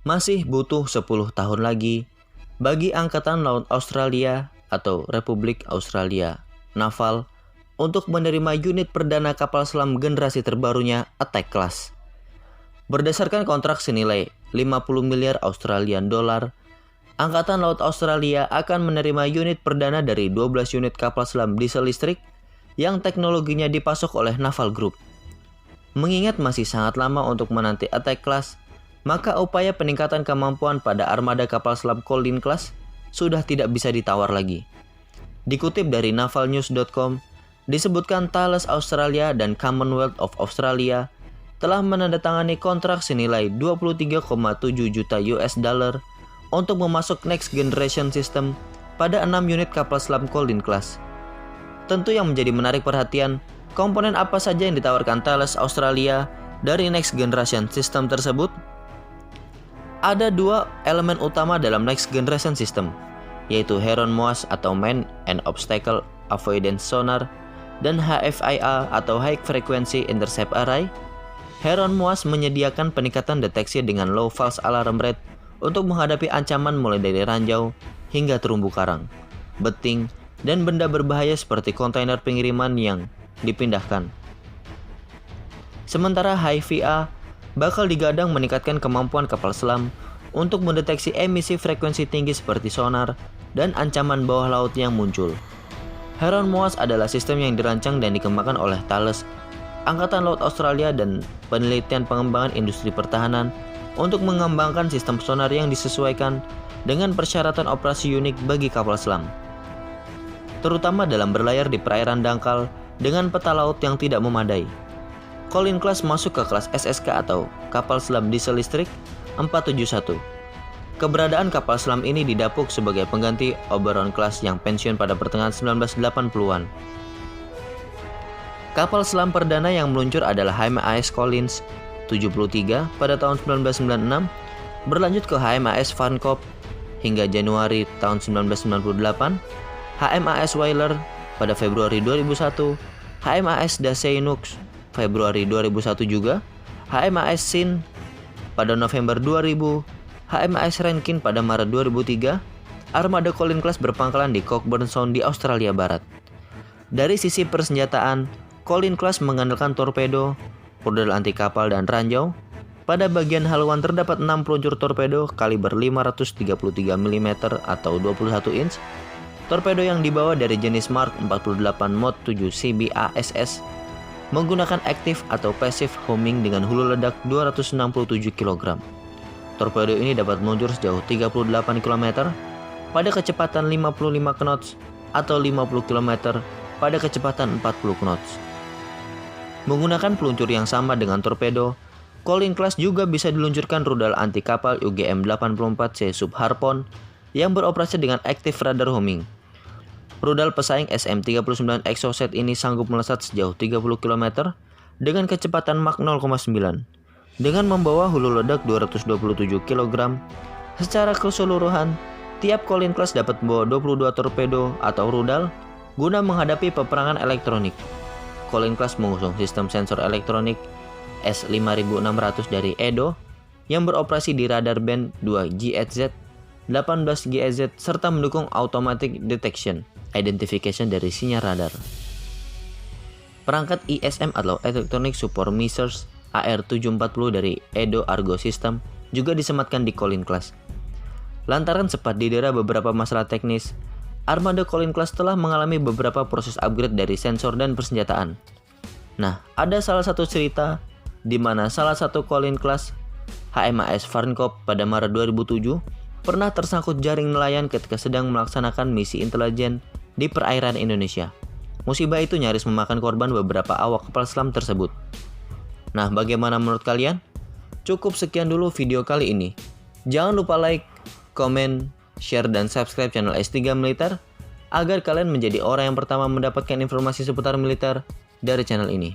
masih butuh 10 tahun lagi bagi Angkatan Laut Australia atau Republik Australia Naval untuk menerima unit perdana kapal selam generasi terbarunya Attack Class. Berdasarkan kontrak senilai 50 miliar Australian dollar, Angkatan Laut Australia akan menerima unit perdana dari 12 unit kapal selam diesel listrik yang teknologinya dipasok oleh Naval Group. Mengingat masih sangat lama untuk menanti Attack Class, maka upaya peningkatan kemampuan pada armada kapal selam Colin Class sudah tidak bisa ditawar lagi. Dikutip dari navalnews.com, disebutkan Thales Australia dan Commonwealth of Australia telah menandatangani kontrak senilai 23,7 juta US dollar untuk memasok next generation system pada 6 unit kapal selam Colin Class. Tentu yang menjadi menarik perhatian, komponen apa saja yang ditawarkan Thales Australia dari next generation system tersebut? Ada dua elemen utama dalam next generation system, yaitu Heron MOAS atau Main and Obstacle Avoidance Sonar dan HFIA atau High Frequency Intercept Array. Heron MOAS menyediakan peningkatan deteksi dengan low false alarm rate untuk menghadapi ancaman mulai dari ranjau hingga terumbu karang, beting, dan benda berbahaya seperti kontainer pengiriman yang dipindahkan. Sementara HFIA bakal digadang meningkatkan kemampuan kapal selam untuk mendeteksi emisi frekuensi tinggi seperti sonar dan ancaman bawah laut yang muncul. Heron MOAS adalah sistem yang dirancang dan dikembangkan oleh Thales, Angkatan Laut Australia, dan penelitian pengembangan industri pertahanan untuk mengembangkan sistem sonar yang disesuaikan dengan persyaratan operasi unik bagi kapal selam, terutama dalam berlayar di perairan dangkal dengan peta laut yang tidak memadai. Colin Class masuk ke kelas SSK atau kapal selam diesel listrik 471. Keberadaan kapal selam ini didapuk sebagai pengganti Oberon Class yang pensiun pada pertengahan 1980-an. Kapal selam perdana yang meluncur adalah HMAS Collins 73 pada tahun 1996, berlanjut ke HMAS Farncop hingga Januari tahun 1998, HMAS Whaler pada Februari 2001, HMAS Dassainux Februari 2001 juga, HMAS Sin pada November 2000, HMAS Rankin pada Maret 2003. Armada Colin Class berpangkalan di Cockburn Sound di Australia Barat. Dari sisi persenjataan, Colin Class mengandalkan torpedo, rudal anti kapal, dan ranjau. Pada bagian haluan terdapat 6 peluncur torpedo kaliber 533 mm atau 21 inch. Torpedo yang dibawa dari jenis Mark 48 Mod 7 CBASS menggunakan aktif atau passive homing dengan hulu ledak 267 kg. Torpedo ini dapat meluncur sejauh 38 km pada kecepatan 55 knots atau 50 km pada kecepatan 40 knots. Menggunakan peluncur yang sama dengan torpedo, Colin Class juga bisa diluncurkan rudal anti kapal UGM-84C Sub Harpoon yang beroperasi dengan aktif radar homing. Rudal pesaing SM-39 Exocet ini sanggup melesat sejauh 30 km dengan kecepatan Mach 0,9. Dengan membawa hulu ledak 227 kg, secara keseluruhan, tiap Colin Class dapat membawa 22 torpedo atau rudal guna menghadapi peperangan elektronik. Colin Class mengusung sistem sensor elektronik S5600 dari Edo yang beroperasi di radar band 2 GHz, 18 GHz serta mendukung automatic detection identification dari sinyal radar. Perangkat ISM atau Electronic Support Measures AR740 dari Edo Argo System juga disematkan di Colin Class. Lantaran sempat didera beberapa masalah teknis, armada Colin Class telah mengalami beberapa proses upgrade dari sensor dan persenjataan. Nah, ada salah satu cerita di mana salah satu Colin Class HMAS Farncop pada Maret 2007 pernah tersangkut jaring nelayan ketika sedang melaksanakan misi intelijen di perairan Indonesia. Musibah itu nyaris memakan korban beberapa awak kapal selam tersebut. Nah, bagaimana menurut kalian? Cukup sekian dulu video kali ini. Jangan lupa like, komen, share, dan subscribe channel S3 Militer agar kalian menjadi orang yang pertama mendapatkan informasi seputar militer dari channel ini.